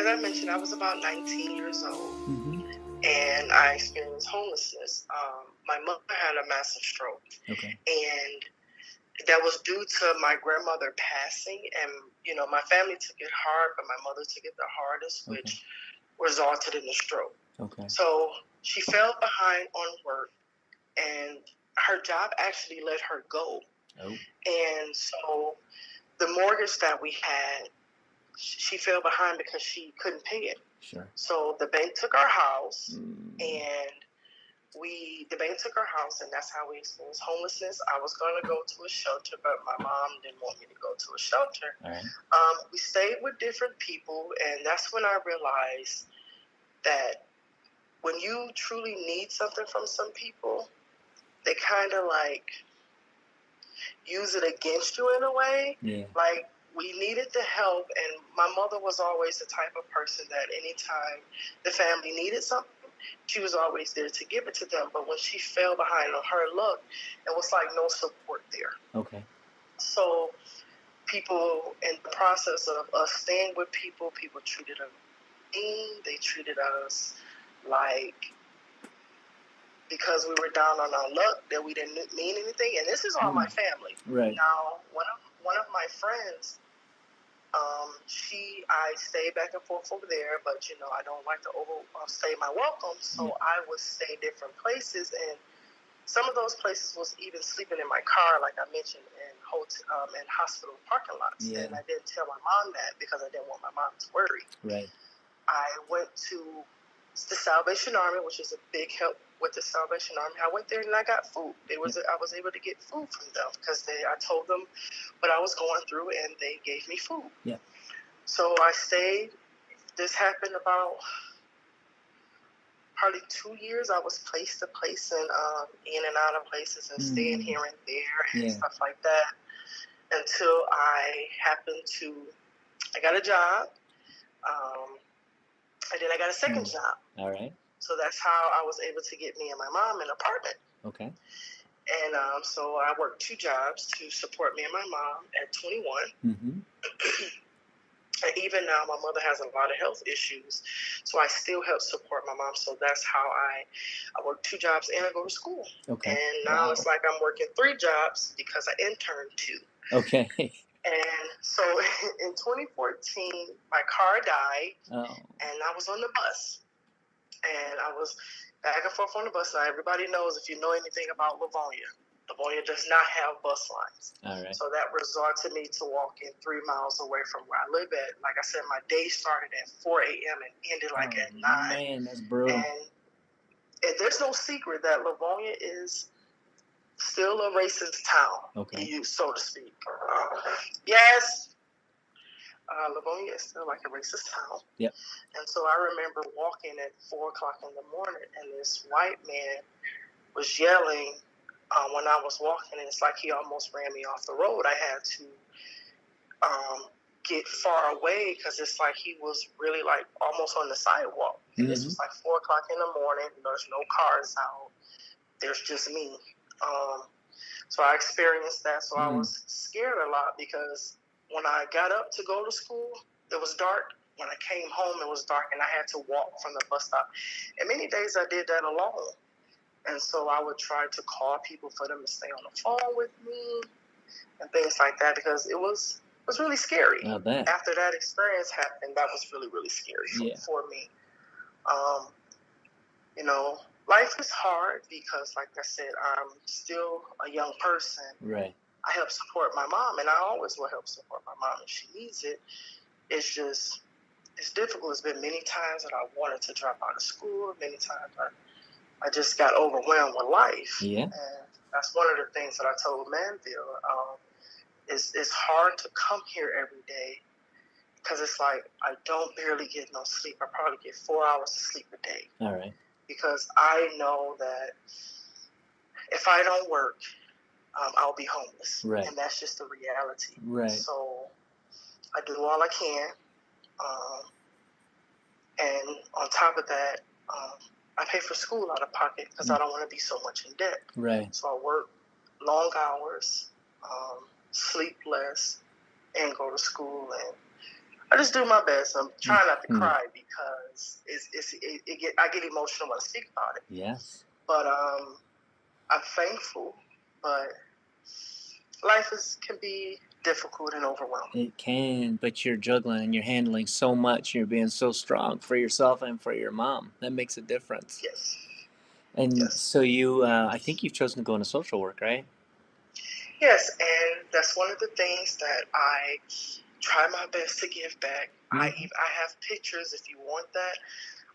I mentioned, I was about 19 years old, Mm-hmm. and I experienced homelessness. My mother had a massive stroke, Okay. and that was due to my grandmother passing. And my family took it hard, but my mother took it the hardest, Okay. which resulted in the stroke. Okay. So she fell behind on work, and her job actually let her go. Oh. And so the mortgage that we had, she fell behind because she couldn't pay it. Sure. So the bank took our house, Mm. and the bank took our house, and that's how we experienced homelessness. I was going to go to a shelter, but my mom didn't want me to go to a shelter. All right. We stayed with different people, and that's when I realized that when you truly need something from some people, they kind of like use it against you in a way. Yeah. Like, we needed the help, and my mother was always the type of person that anytime the family needed something, she was always there to give it to them. But when she fell behind on her luck, it was like no support there. Okay. So people, in the process of us staying with people treated us mean. They treated us like, because we were down on our luck, that we didn't mean anything. And this is all my family. Right. Now, one of my friends, I stay back and forth over there, but I don't like to overstay my welcome, so I would stay different places, and some of those places was even sleeping in my car, like I mentioned, in hospital parking lots. Yeah. And I didn't tell my mom that because I didn't want my mom to worry. Right. I went to the Salvation Army, which is a big help with the Salvation Army. I went there and I got food. I was able to get food from them because I told them what I was going through, and they gave me food. Yeah. So I stayed. This happened about probably 2 years. I was place to place and in and out of places and staying here and there and stuff like that until I got a job. And then I got a second job. All right. So that's how I was able to get me and my mom an apartment. Okay. And so I worked 2 jobs to support me and my mom at 21. Mm-hmm. And even now, my mother has a lot of health issues, so I still help support my mom. So that's how I work 2 jobs and I go to school. Okay. And now it's like I'm working 3 jobs because I interned 2. Okay. And so in 2014, my car died, and I was on the bus. And I was back and forth on the bus. Now, everybody knows, if you know anything about Livonia does not have bus lines. All right. So that resulted me to walking 3 miles away from where I live at. Like I said, my day started at 4 a.m. and ended at 9. Man, that's brutal. And there's no secret that Livonia is still a racist town, so to speak. Yes, Livonia is still like a racist town. Yep. And so I remember walking at 4 o'clock in the morning, and this white man was yelling when I was walking, and it's like he almost ran me off the road. I had to get far away because it's like he was really like almost on the sidewalk. And this was like 4 o'clock in the morning. There's no cars out. There's just me. So I experienced that. So I was scared a lot because when I got up to go to school, it was dark. When I came home, it was dark, and I had to walk from the bus stop. And many days I did that alone. And so I would try to call people for them to stay on the phone with me and things like that because it was really scary. After that experience happened, that was really, really scary for me. Life is hard because, like I said, I'm still a young person. Right. I help support my mom, and I always will help support my mom if she needs it. It's just, it's difficult. It's been many times that I wanted to drop out of school. Many times I just got overwhelmed with life. Yeah. And that's one of the things that I told Manville. It's hard to come here every day because it's like I don't barely get no sleep. I probably get 4 hours of sleep a day. All right. Because I know that if I don't work, I'll be homeless. Right. And that's just the reality. Right. So I do all I can. And on top of that, I pay for school out of pocket because I don't want to be so much in debt. Right. So I work long hours, sleep less, and go to school. And I just do my best. I'm trying not to cry because I get emotional when I speak about it. Yes. But I'm thankful, but life can be difficult and overwhelming. It can, but you're juggling and you're handling so much. You're being so strong for yourself and for your mom. That makes a difference. Yes. And yes. so you, I think you've chosen to go into social work, right? Yes, and that's one of the things that I try my best to give back. I have pictures if you want that.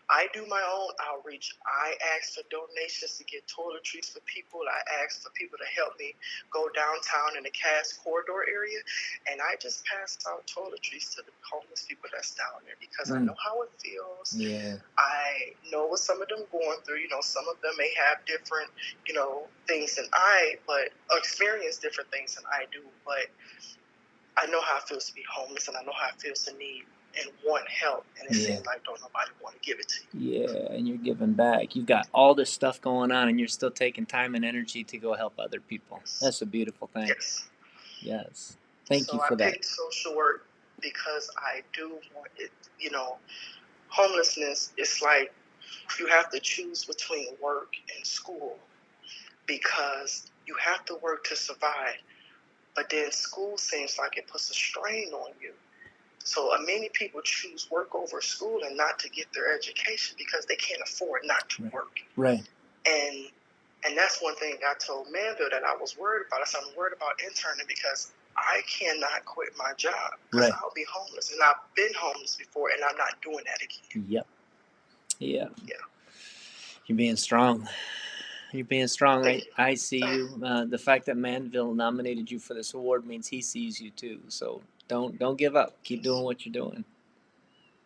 I do my own outreach. I ask for donations to get toiletries for people. I ask for people to help me go downtown in the Cass Corridor area, and I just pass out toiletries to the homeless people that's down there because I know how it feels. Yeah. I know what some of them going through. Some of them may have different, things than but experience different things than I do. But I know how it feels to be homeless, and I know how it feels to need and want help, and it seems like don't nobody want to give it to you. Yeah, and you're giving back. You've got all this stuff going on, and you're still taking time and energy to go help other people. That's a beautiful thing. Yes. Thank you for that. So I picked social work because I do want it. Homelessness is like you have to choose between work and school because you have to work to survive, but then school seems like it puts a strain on you. So many people choose work over school and not to get their education because they can't afford not to work. Right. And that's one thing I told Manville that I was worried about. I said, I'm worried about interning because I cannot quit my job because I'll be homeless. And I've been homeless before, and I'm not doing that again. Yep. Yeah. You're being strong. You're being strong. I see you. The fact that Manville nominated you for this award means he sees you too. So don't give up. Keep doing what you're doing.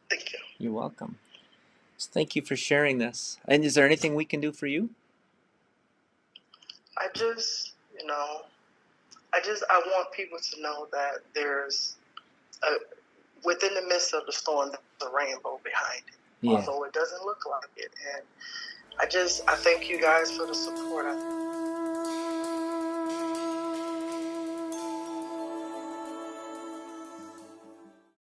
Thank you. You're welcome. So thank you for sharing this. And is there anything we can do for you? I just, I want people to know that there's within the midst of the storm, there's a rainbow behind it, although it doesn't look like it. And I thank you guys for the support.